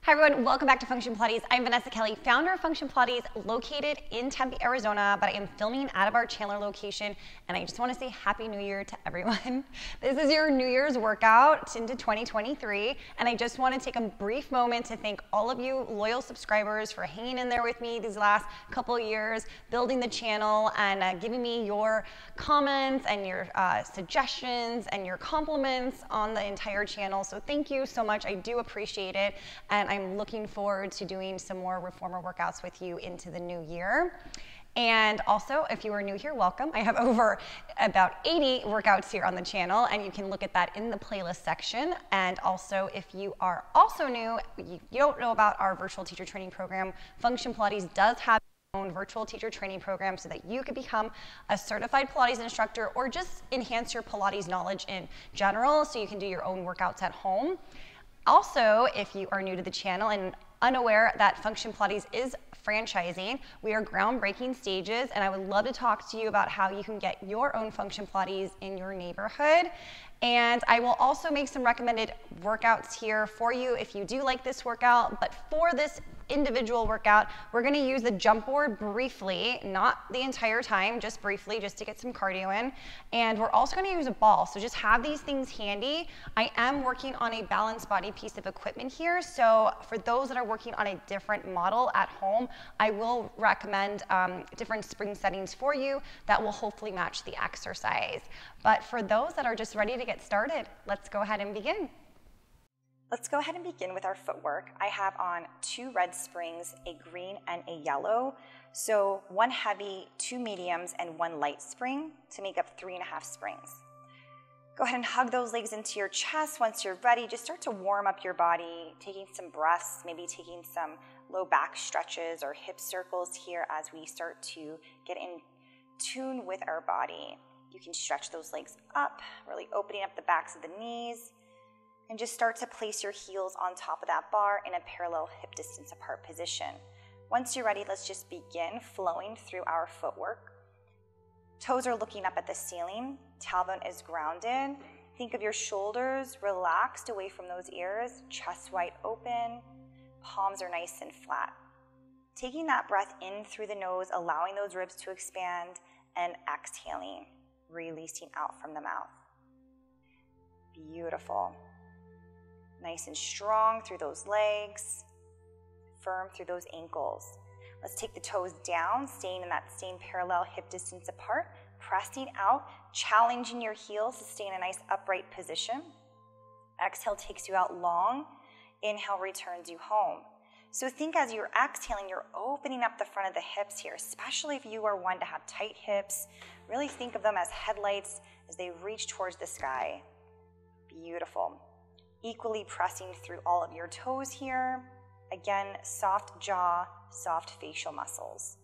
Hi everyone, welcome back to Function Pilates. I'm Vanessa Kelly, founder of Function Pilates, located in Tempe, Arizona, but I am filming out of our Chandler location, and I just want to say Happy New Year to everyone. This is your New Year's workout into 2023, and I just want to take a brief moment to thank all of you loyal subscribers for hanging in there with me these last couple of years, building the channel, and giving me your comments and your suggestions and your compliments on the entire channel. So thank you so much. I do appreciate it, and I'm looking forward to doing some more reformer workouts with you into the new year. And also, if you are new here, welcome. I have over about 80 workouts here on the channel, and you can look at that in the playlist section. And also, if you are also new, you don't know about our virtual teacher training program, Function Pilates does have its own virtual teacher training program so that you could become a certified Pilates instructor or just enhance your Pilates knowledge in general so you can do your own workouts at home. Also, if you are new to the channel and unaware that Function Pilates is franchising, we are groundbreaking stages, and I would love to talk to you about how you can get your own Function Pilates in your neighborhood. And I will also make some recommended workouts here for you if you do like this workout. But for this individual workout, we're going to use the jump board briefly, not the entire time, just briefly, just to get some cardio in. And we're also going to use a ball, so just have these things handy. I am working on a balanced body piece of equipment here, so for those that are working on a different model at home, I will recommend different spring settings for you that will hopefully match the exercise. But for those that are just ready to get started, let's go ahead and begin. Let's go ahead and begin with our footwork. I have on 2 red springs, a green and a yellow. So 1 heavy, 2 mediums, and 1 light spring to make up 3.5 springs. Go ahead and hug those legs into your chest. Once you're ready, just start to warm up your body, taking some breaths, maybe taking some low back stretches or hip circles here as we start to get in tune with our body. You can stretch those legs up, really opening up the backs of the knees. And just start to place your heels on top of that bar in a parallel hip distance apart position. Once you're ready, let's just begin flowing through our footwork. Toes are looking up at the ceiling. Tailbone is grounded. Think of your shoulders relaxed away from those ears, chest wide open, palms are nice and flat. Taking that breath in through the nose, allowing those ribs to expand, and exhaling, releasing out from the mouth. Beautiful. Nice and strong through those legs, firm through those ankles. Let's take the toes down, staying in that same parallel hip distance apart, pressing out, challenging your heels to stay in a nice upright position. Exhale takes you out long. Inhale returns you home. So think as you're exhaling, you're opening up the front of the hips here, especially if you are one to have tight hips. Really think of them as headlights as they reach towards the sky. Beautiful. Equally pressing through all of your toes here. Again, soft jaw, soft facial muscles.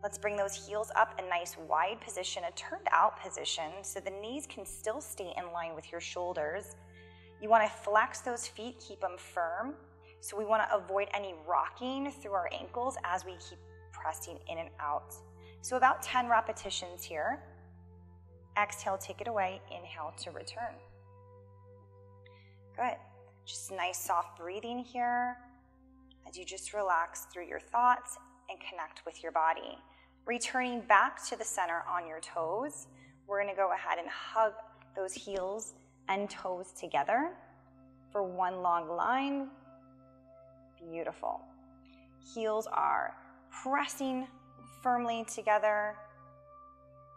Let's bring those heels up, a nice wide position, a turned out position, so the knees can still stay in line with your shoulders. You want to flex those feet, keep them firm. So we want to avoid any rocking through our ankles as we keep pressing in and out. So about 10 repetitions here. Exhale, take it away. Inhale to return. Good. Just nice soft breathing here as you just relax through your thoughts and connect with your body. Returning back to the center on your toes, we're going to go ahead and hug those heels and toes together for one long line. Beautiful. Heels are pressing firmly together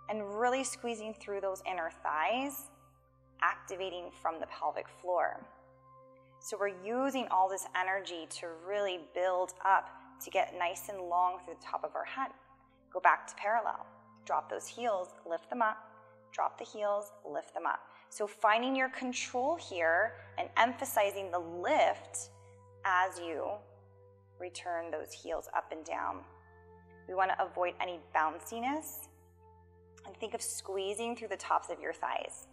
and really squeezing through those inner thighs, activating from the pelvic floor. So we're using all this energy to really build up to get nice and long through the top of our head. Go back to parallel. Drop those heels, lift them up. Drop the heels, lift them up. So finding your control here and emphasizing the lift as you return those heels up and down. We want to avoid any bounciness and think of squeezing through the tops of your thighs.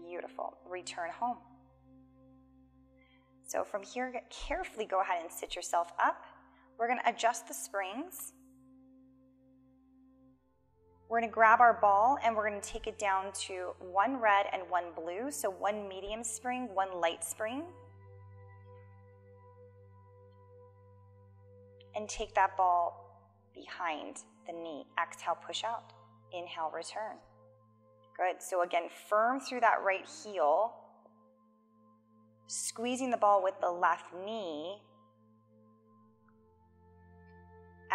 Beautiful. Return home. So from here, carefully go ahead and sit yourself up. We're going to adjust the springs. We're going to grab our ball and we're going to take it down to 1 red and 1 blue. So 1 medium spring, 1 light spring. and take that ball behind the knee. Exhale, push out. Inhale, return. Good. So again, firm through that right heel, squeezing the ball with the left knee.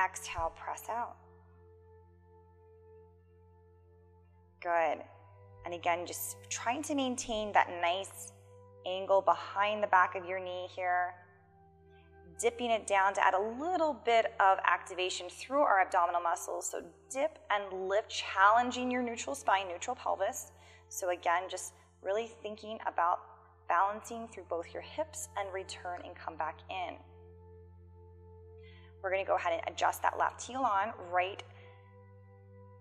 Exhale, press out. Good. And again, just trying to maintain that nice angle behind the back of your knee here. Dipping it down to add a little bit of activation through our abdominal muscles. So dip and lift, challenging your neutral spine, neutral pelvis. So again, just really thinking about balancing through both your hips and return and come back in. We're going to go ahead and adjust that left heel on. Right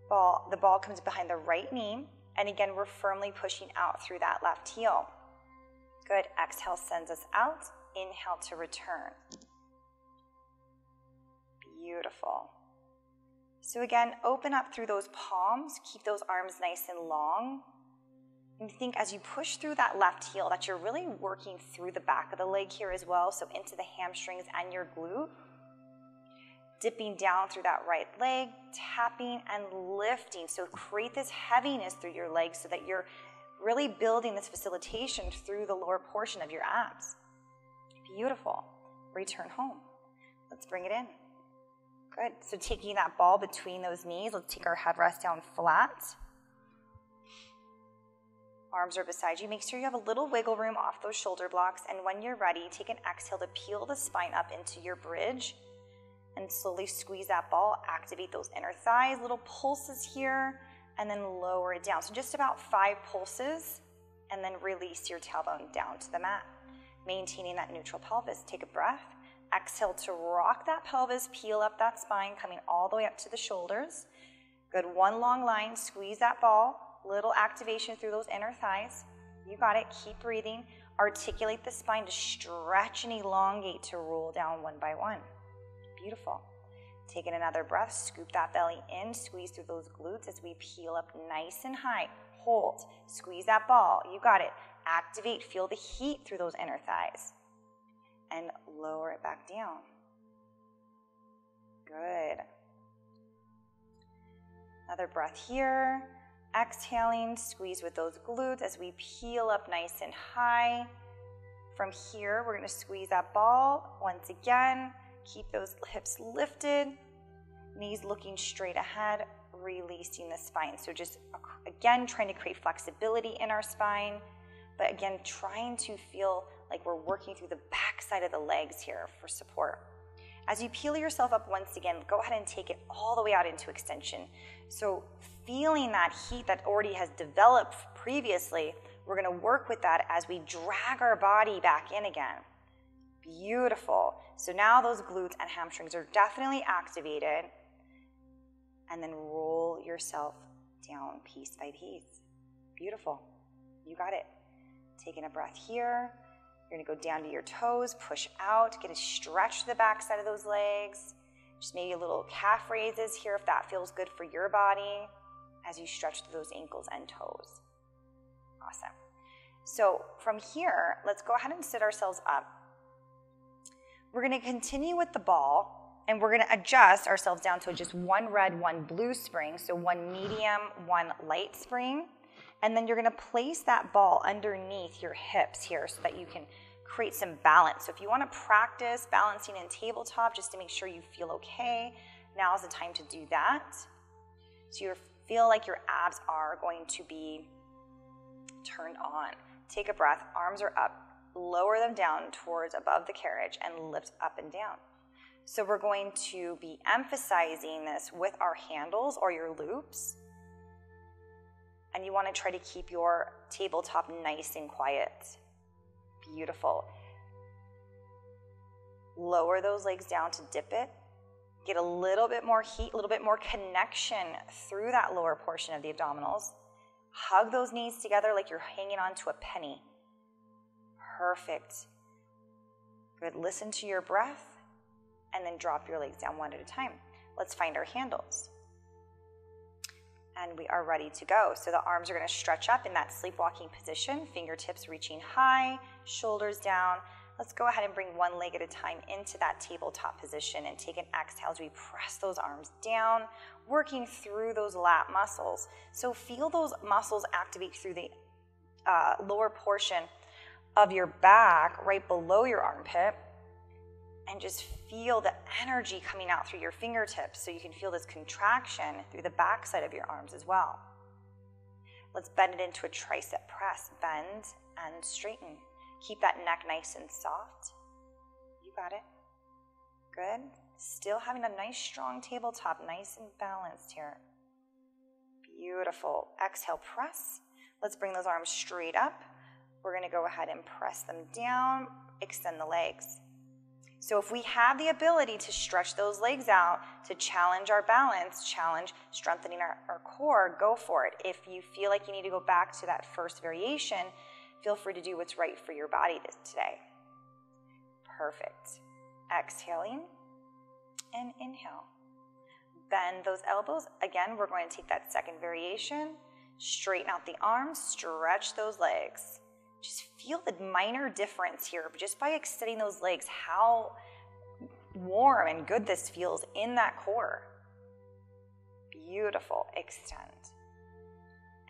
ball, the ball comes behind the right knee. And again, we're firmly pushing out through that left heel. Good. Exhale sends us out. Inhale to return. Beautiful. So again, open up through those palms. Keep those arms nice and long. And think as you push through that left heel that you're really working through the back of the leg here as well. So into the hamstrings and your glute. Dipping down through that right leg, tapping and lifting. So create this heaviness through your legs so that you're really building this facilitation through the lower portion of your abs. Beautiful. Return home. Let's bring it in. Good. So taking that ball between those knees, let's take our headrest down flat. Arms are beside you. Make sure you have a little wiggle room off those shoulder blocks. And when you're ready, take an exhale to peel the spine up into your bridge and slowly squeeze that ball. Activate those inner thighs, little pulses here, and then lower it down. So just about 5 pulses, and then release your tailbone down to the mat. Maintaining that neutral pelvis. Take a breath. Exhale to rock that pelvis, peel up that spine, coming all the way up to the shoulders. Good. One long line. Squeeze that ball. Little activation through those inner thighs. You got it. Keep breathing. Articulate the spine to stretch and elongate to roll down one by one. Beautiful. Taking another breath. Scoop that belly in. Squeeze through those glutes as we peel up nice and high. Hold. Squeeze that ball. You got it. Activate. Feel the heat through those inner thighs. And lower it back down. Good. Another breath here. Exhaling, squeeze with those glutes as we peel up nice and high. From here, we're going to squeeze that ball once again. Keep those hips lifted. Knees looking straight ahead, releasing the spine. So just, again, trying to create flexibility in our spine. But again, trying to feel like we're working through the back side of the legs here for support. As you peel yourself up once again, go ahead and take it all the way out into extension. So feeling that heat that already has developed previously, we're going to work with that as we drag our body back in again. Beautiful. So now those glutes and hamstrings are definitely activated. And then roll yourself down piece by piece. Beautiful. You got it. Taking a breath here. You're going to go down to your toes, push out, get a stretch to the back side of those legs. Just maybe a little calf raises here if that feels good for your body as you stretch through those ankles and toes. Awesome. So from here, let's go ahead and sit ourselves up. We're going to continue with the ball, and we're going to adjust ourselves down to just one red, one blue spring. So one medium, one light spring. And then you're going to place that ball underneath your hips here so that you can create some balance. So if you want to practice balancing in tabletop just to make sure you feel okay, now is the time to do that. So you feel like your abs are going to be turned on. Take a breath. Arms are up. Lower them down towards above the carriage and lift up and down. So we're going to be emphasizing this with our handles or your loops. And you want to try to keep your tabletop nice and quiet. Beautiful. Lower those legs down to dip it. Get a little bit more heat, a little bit more connection through that lower portion of the abdominals. Hug those knees together like you're hanging on to a penny. Perfect. Good. Listen to your breath and then drop your legs down one at a time. Let's find our handles. And we are ready to go. So the arms are going to stretch up in that sleepwalking position, fingertips reaching high, shoulders down. Let's go ahead and bring one leg at a time into that tabletop position and take an exhale as we press those arms down, working through those lat muscles. So feel those muscles activate through the lower portion of your back, right below your armpit, and just feel the energy coming out through your fingertips so you can feel this contraction through the back side of your arms as well. Let's bend it into a tricep press. Bend and straighten. Keep that neck nice and soft. You got it. Good. Still having a nice strong tabletop, nice and balanced here. Beautiful. Exhale, press. Let's bring those arms straight up. We're going to go ahead and press them down, extend the legs. So if we have the ability to stretch those legs out, to challenge our balance, challenge strengthening our core, go for it. If you feel like you need to go back to that first variation, feel free to do what's right for your body today. Perfect. Exhaling and inhale. Bend those elbows. Again, we're going to take that second variation. Straighten out the arms, stretch those legs. Just feel the minor difference here, just by extending those legs, how warm and good this feels in that core. Beautiful. Extend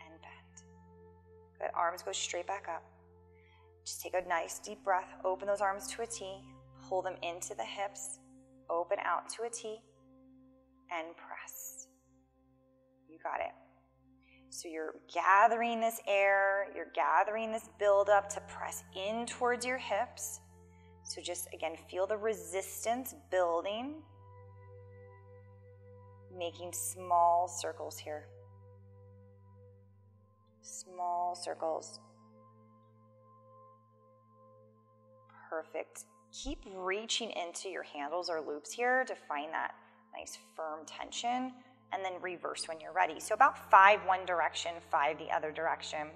and bend. Good. Arms go straight back up. Just take a nice deep breath. Open those arms to a T. Pull them into the hips. Open out to a T. And press. You got it. So you're gathering this air, you're gathering this buildup to press in towards your hips. So just, again, feel the resistance building. Making small circles here. Small circles. Perfect. Keep reaching into your handles or loops here to find that nice firm tension. And then reverse when you're ready. So about 5 one direction, 5 the other direction.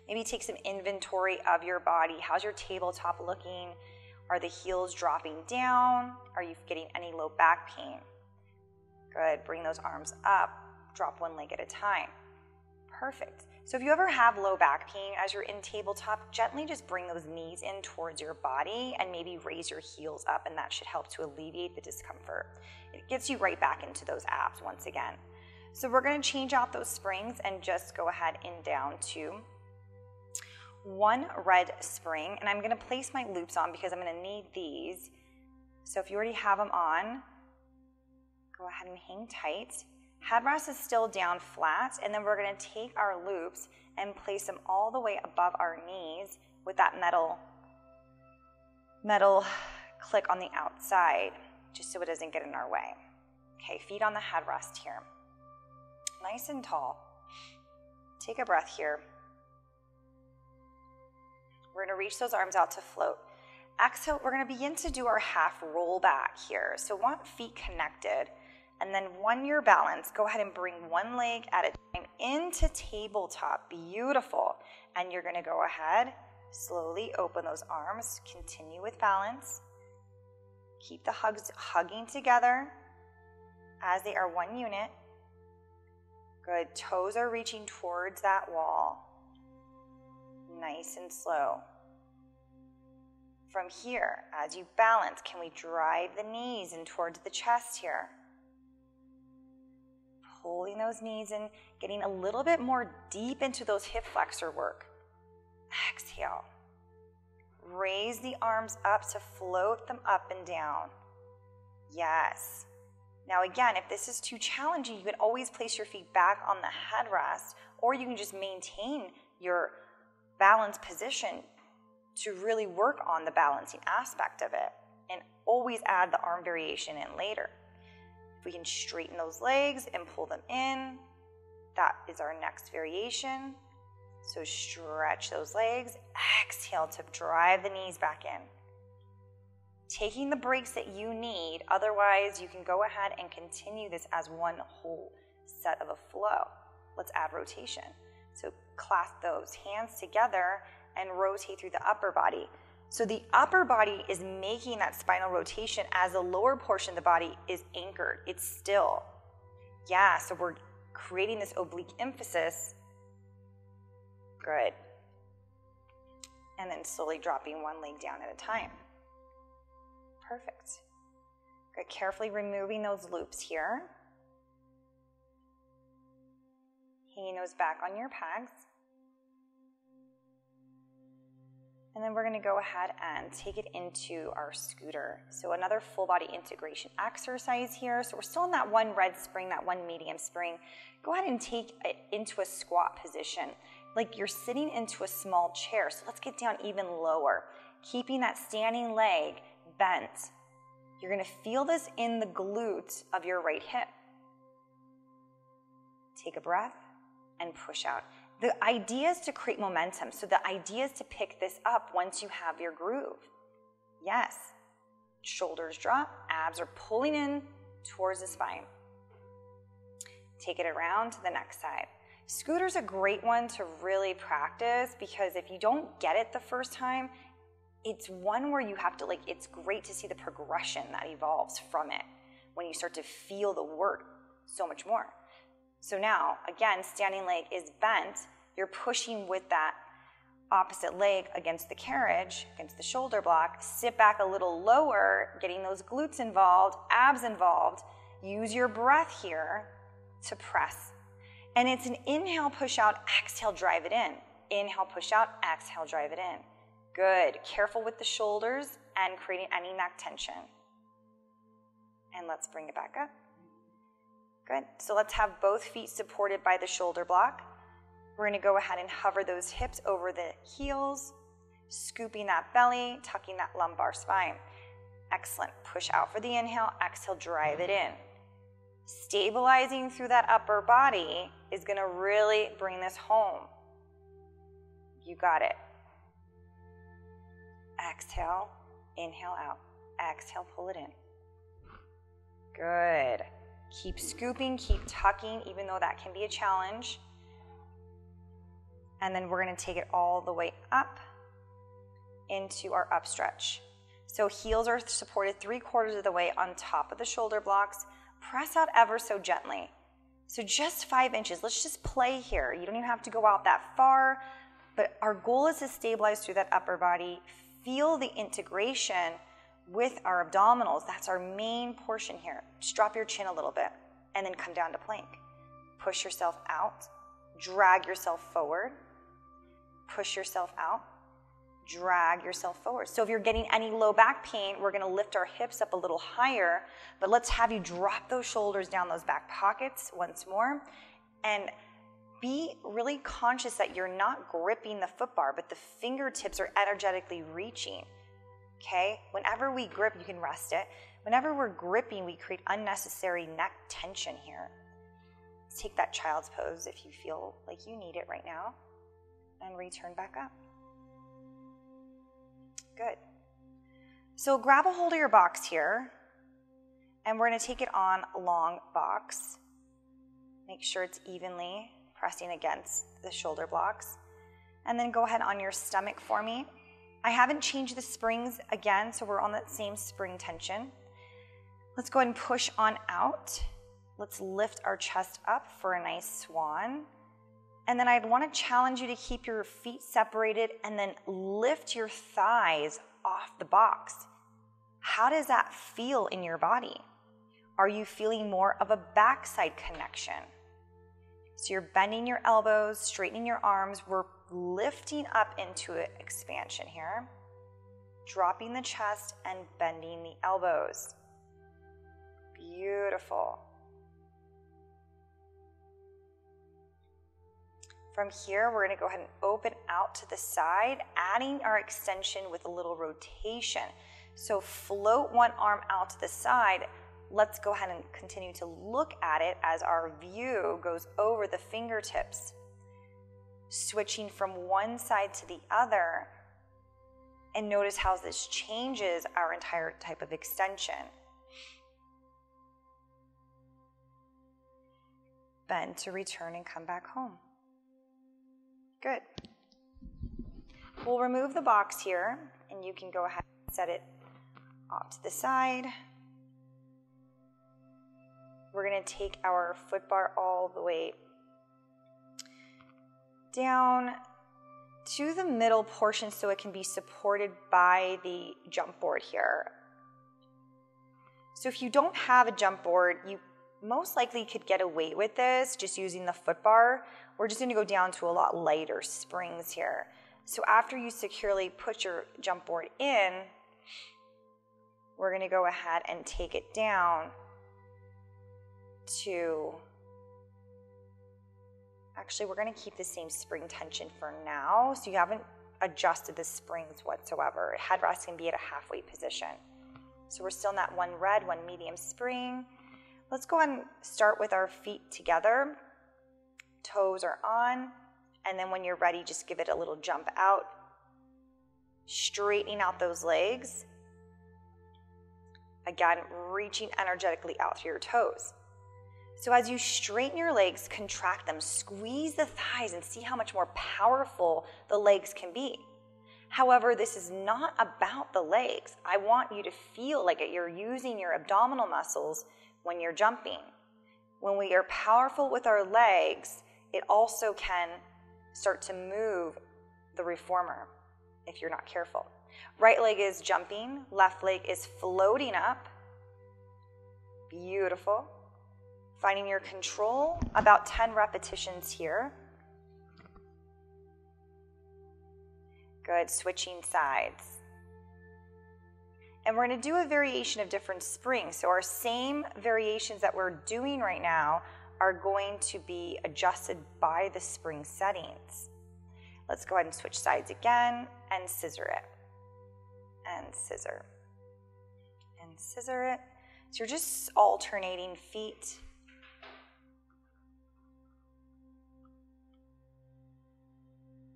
Maybe take some inventory of your body. How's your tabletop looking? Are the heels dropping down? Are you getting any low back pain? Good. Bring those arms up. Drop one leg at a time. Perfect. So if you ever have low back pain as you're in tabletop, gently just bring those knees in towards your body and maybe raise your heels up, and that should help to alleviate the discomfort. It gets you right back into those abs once again. So we're going to change out those springs and just go ahead and down to one red spring. And I'm going to place my loops on because I'm going to need these. So if you already have them on, go ahead and hang tight. Headrest is still down flat, and then we're going to take our loops and place them all the way above our knees with that metal click on the outside, just so it doesn't get in our way. Okay, feet on the headrest here. Nice and tall. Take a breath here. We're going to reach those arms out to float. Exhale, we're going to begin to do our half roll back here. So want feet connected. And then when you're balanced, go ahead and bring one leg at a time into tabletop. Beautiful. And you're going to go ahead, slowly open those arms. Continue with balance. Keep the hugs hugging together as they are one unit. Good. Toes are reaching towards that wall. Nice and slow. From here, as you balance, can we drive the knees in towards the chest here? Pulling those knees in, getting a little bit more deep into those hip flexor work. Exhale. Raise the arms up to float them up and down. Yes. Now again, if this is too challenging, you can always place your feet back on the headrest, or you can just maintain your balanced position to really work on the balancing aspect of it, and always add the arm variation in later. If we can straighten those legs and pull them in, that is our next variation. So stretch those legs, exhale to drive the knees back in. Taking the breaks that you need, otherwise you can go ahead and continue this as one whole set of a flow. Let's add rotation. So clasp those hands together and rotate through the upper body. So the upper body is making that spinal rotation as the lower portion of the body is anchored. It's still. Yeah, so we're creating this oblique emphasis. Good. and then slowly dropping one leg down at a time. Perfect. Good. Carefully removing those loops here. Hanging those back on your pegs. And then we're going to go ahead and take it into our scooter. So another full body integration exercise here. So we're still in that one red spring, that one medium spring. Go ahead and take it into a squat position, like you're sitting into a small chair. So let's get down even lower, keeping that standing leg bent. You're going to feel this in the glute of your right hip. Take a breath and push out. The idea is to create momentum. So the idea is to pick this up once you have your groove. Yes. Shoulders drop, abs are pulling in towards the spine. Take it around to the next side. Scooter's a great one to really practice because if you don't get it the first time, it's one where you have to, it's great to see the progression that evolves from it when you start to feel the work so much more. So now, again, standing leg is bent. You're pushing with that opposite leg against the carriage, against the shoulder block. Sit back a little lower, getting those glutes involved, abs involved. Use your breath here to press. And it's an inhale, push out, exhale, drive it in. Inhale, push out, exhale, drive it in. Good. Careful with the shoulders and creating any neck tension. And let's bring it back up. Good. So let's have both feet supported by the shoulder block. We're going to go ahead and hover those hips over the heels, scooping that belly, tucking that lumbar spine. Excellent. Push out for the inhale, exhale, drive it in. Stabilizing through that upper body is going to really bring this home. You got it. Exhale, inhale out. Exhale, pull it in. Good. Keep scooping, keep tucking, even though that can be a challenge. And then we're going to take it all the way up into our up stretch. So heels are supported 3/4 of the way on top of the shoulder blocks. Press out ever so gently. So just 5 inches. Let's just play here. You don't even have to go out that far, but our goal is to stabilize through that upper body. Feel the integration with our abdominals. That's our main portion here. Just drop your chin a little bit and then come down to plank. Push yourself out. Drag yourself forward. Push yourself out. Drag yourself forward. So if you're getting any low back pain, we're going to lift our hips up a little higher, but let's have you drop those shoulders down those back pockets once more and be really conscious that you're not gripping the foot bar, but the fingertips are energetically reaching. Okay? Whenever we grip, you can rest it. Whenever we're gripping, we create unnecessary neck tension here. Let's take that child's pose if you feel like you need it right now and return back up. Good. So grab a hold of your box here, and we're going to take it on a long box. Make sure it's evenly pressing against the shoulder blocks. And then go ahead on your stomach for me. I haven't changed the springs again, so we're on that same spring tension. Let's go ahead and push on out. Let's lift our chest up for a nice swan. And then I'd want to challenge you to keep your feet separated and then lift your thighs off the box. How does that feel in your body? Are you feeling more of a backside connection? So you're bending your elbows, straightening your arms. We're lifting up into an expansion here. Dropping the chest and bending the elbows. Beautiful. From here, we're going to go ahead and open out to the side, adding our extension with a little rotation. So float one arm out to the side. Let's go ahead and continue to look at it as our view goes over the fingertips. Switching from one side to the other. And notice how this changes our entire type of extension. Bend to return and come back home. Good. We'll remove the box here, and you can go ahead and set it off to the side. We're going to take our foot bar all the way down. to the middle portion so it can be supported by the jump board here. So if you don't have a jump board, you most likely could get away with this just using the foot bar. We're just gonna go down to a lot lighter springs here. So after you securely put your jump board in, we're gonna go ahead and take it down to, actually we're gonna keep the same spring tension for now, so you haven't adjusted the springs whatsoever. Headrest can be at a halfway position. So we're still in that one red, one medium spring. Let's go ahead and start with our feet together. Toes are on, and then when you're ready, just give it a little jump out, straightening out those legs. Again, reaching energetically out through your toes. So as you straighten your legs, contract them, squeeze the thighs, and see how much more powerful the legs can be. However, this is not about the legs. I want you to feel like you're using your abdominal muscles when you're jumping. When we are powerful with our legs, it also can start to move the reformer if you're not careful. Right leg is jumping, left leg is floating up. Beautiful. Finding your control, about 10 repetitions here. Good, switching sides. And we're gonna do a variation of different springs. So our same variations that we're doing right now are going to be adjusted by the spring settings. Let's go ahead and switch sides again and scissor it. And scissor. And scissor it. So you're just alternating feet.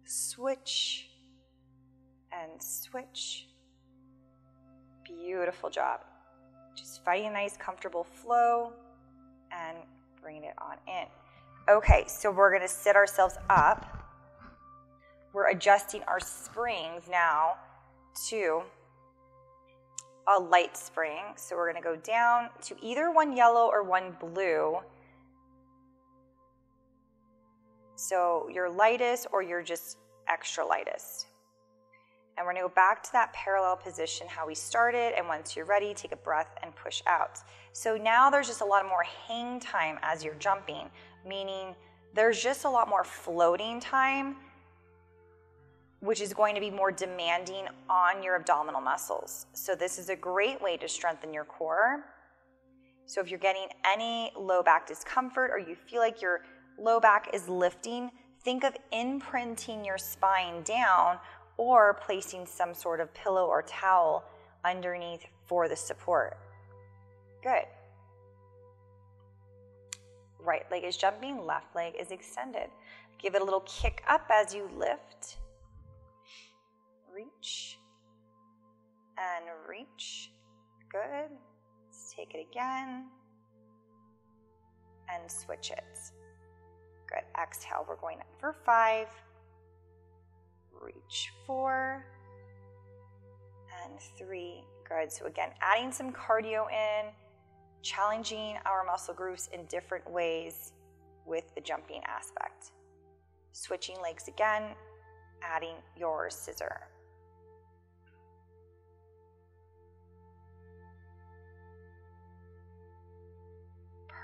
Switch and switch. Beautiful job. Just finding a nice comfortable flow and bringing it on in. Okay, so we're gonna sit ourselves up. We're adjusting our springs now to a light spring. So we're gonna go down to either one yellow or one blue. So your lightest or your just extra lightest. And we're gonna go back to that parallel position, how we started, and once you're ready, take a breath and push out. So now there's just a lot more hang time as you're jumping, meaning there's just a lot more floating time, which is going to be more demanding on your abdominal muscles. So this is a great way to strengthen your core. So if you're getting any low back discomfort or you feel like your low back is lifting, think of imprinting your spine down or placing some sort of pillow or towel underneath for the support. Good. Right leg is jumping, left leg is extended. Give it a little kick up as you lift. Reach and reach. Good. Let's take it again and switch it. Good. Exhale. We're going up for 5. Reach 4 and 3. Good. So again, adding some cardio in, challenging our muscle groups in different ways with the jumping aspect. Switching legs again, adding your scissor.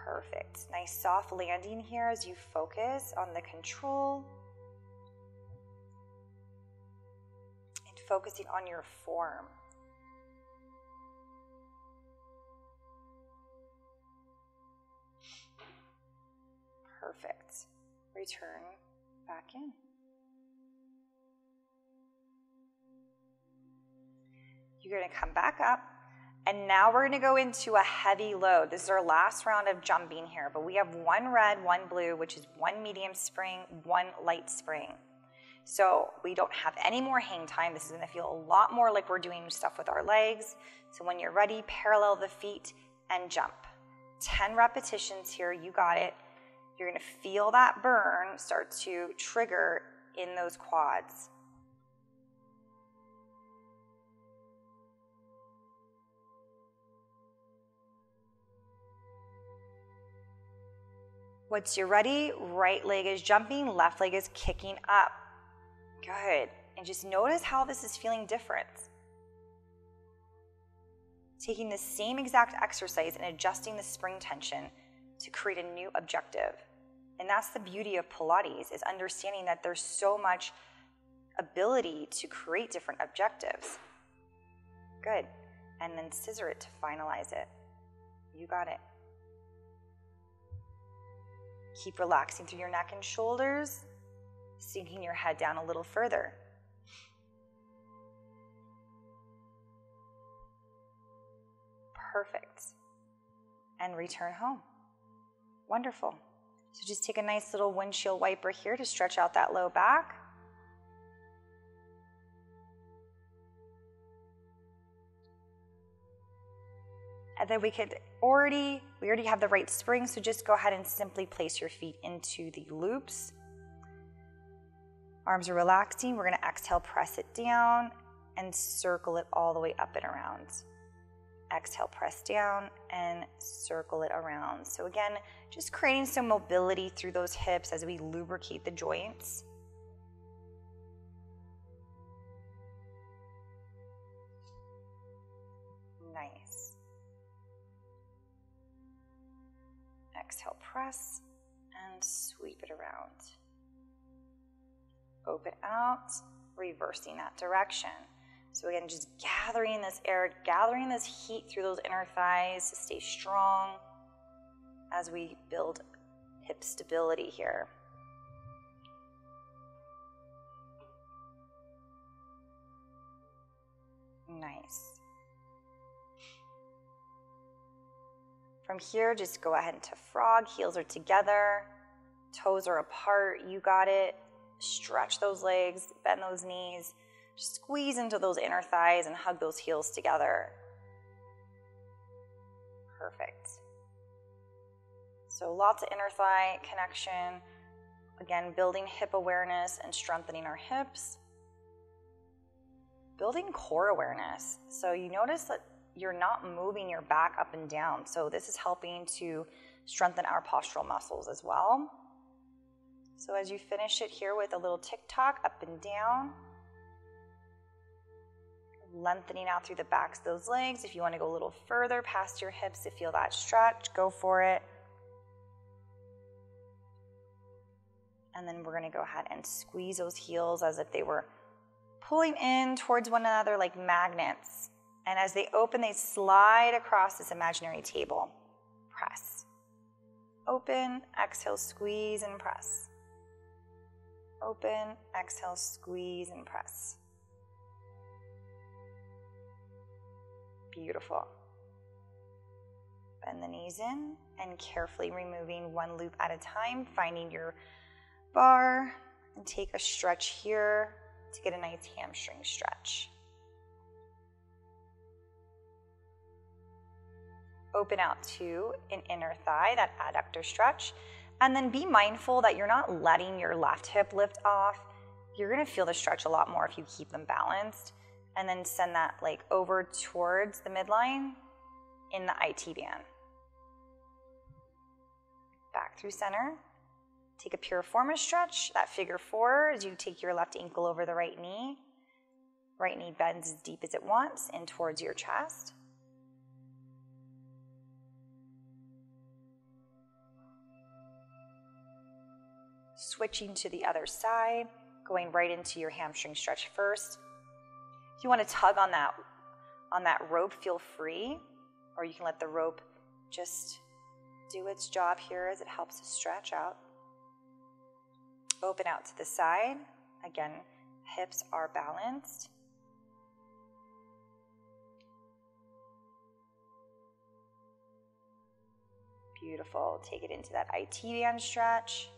Perfect. Nice soft landing here as you focus on the control and focusing on your form. Perfect. Return back in. You're going to come back up. And now we're going to go into a heavy load. This is our last round of jumping here, but we have 1 red, 1 blue, which is 1 medium spring, 1 light spring. So we don't have any more hang time. This is going to feel a lot more like we're doing stuff with our legs. So when you're ready, parallel the feet and jump. 10 repetitions here. You got it. You're going to feel that burn start to trigger in those quads. Once you're ready, right leg is jumping, left leg is kicking up. Good. And just notice how this is feeling different. Taking the same exact exercise and adjusting the spring tension to create a new objective. And that's the beauty of Pilates, is understanding that there's so much ability to create different objectives. Good. And then scissor it to finalize it. You got it. Keep relaxing through your neck and shoulders, sinking your head down a little further. Perfect. And return home. Wonderful. So just take a nice little windshield wiper here to stretch out that low back. And then we already have the right spring, so just go ahead and simply place your feet into the loops. Arms are relaxing. We're going to exhale, press it down, and circle it all the way up and around. Exhale, press down, and circle it around. So again, just creating some mobility through those hips as we lubricate the joints. Nice. Exhale, press, and sweep it around. Open out, reversing that direction. So again, just gathering this air, gathering this heat through those inner thighs to stay strong as we build hip stability here. Nice. From here, just go ahead into frog. Heels are together, toes are apart. You got it. Stretch those legs, bend those knees. Just squeeze into those inner thighs and hug those heels together. Perfect. So lots of inner thigh connection. Again, building hip awareness and strengthening our hips. Building core awareness. So you notice that you're not moving your back up and down. So this is helping to strengthen our postural muscles as well. So as you finish it here with a little tick-tock up and down, lengthening out through the backs of those legs. If you want to go a little further past your hips to feel that stretch, go for it. And then we're going to go ahead and squeeze those heels as if they were pulling in towards one another like magnets. And as they open, they slide across this imaginary table. Press. Open, exhale, squeeze, and press. Open, exhale, squeeze, and press. Beautiful. Bend the knees in and carefully removing one loop at a time, finding your bar, and take a stretch here to get a nice hamstring stretch. Open out to an inner thigh, that adductor stretch, and then be mindful that you're not letting your left hip lift off. You're going to feel the stretch a lot more if you keep them balanced, and then send that leg over towards the midline in the IT band. Back through center. Take a piriformis stretch, that figure four, as you take your left ankle over the right knee. Right knee bends as deep as it wants in towards your chest. Switching to the other side, going right into your hamstring stretch first. If you want to tug on that rope, feel free, or you can let the rope just do its job here as it helps us stretch out. Open out to the side. Again, hips are balanced. Beautiful. Take it into that IT band stretch.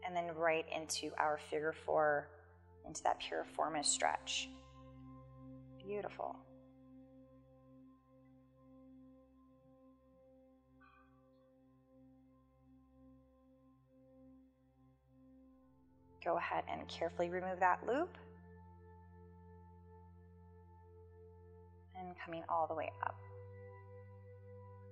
And then right into our figure four, into that piriformis stretch. Beautiful. Go ahead and carefully remove that loop. And coming all the way up.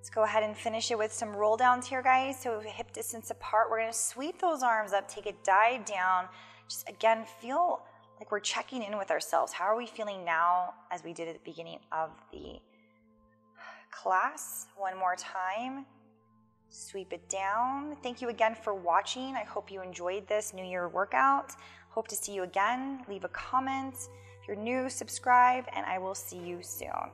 Let's go ahead and finish it with some roll downs here, guys. So hip distance apart. We're gonna sweep those arms up, take a dive down. Just again, feel like we're checking in with ourselves. How are we feeling now as we did at the beginning of the class? One more time. Sweep it down. Thank you again for watching. I hope you enjoyed this New Year workout. Hope to see you again. Leave a comment. If you're new, subscribe, and I will see you soon.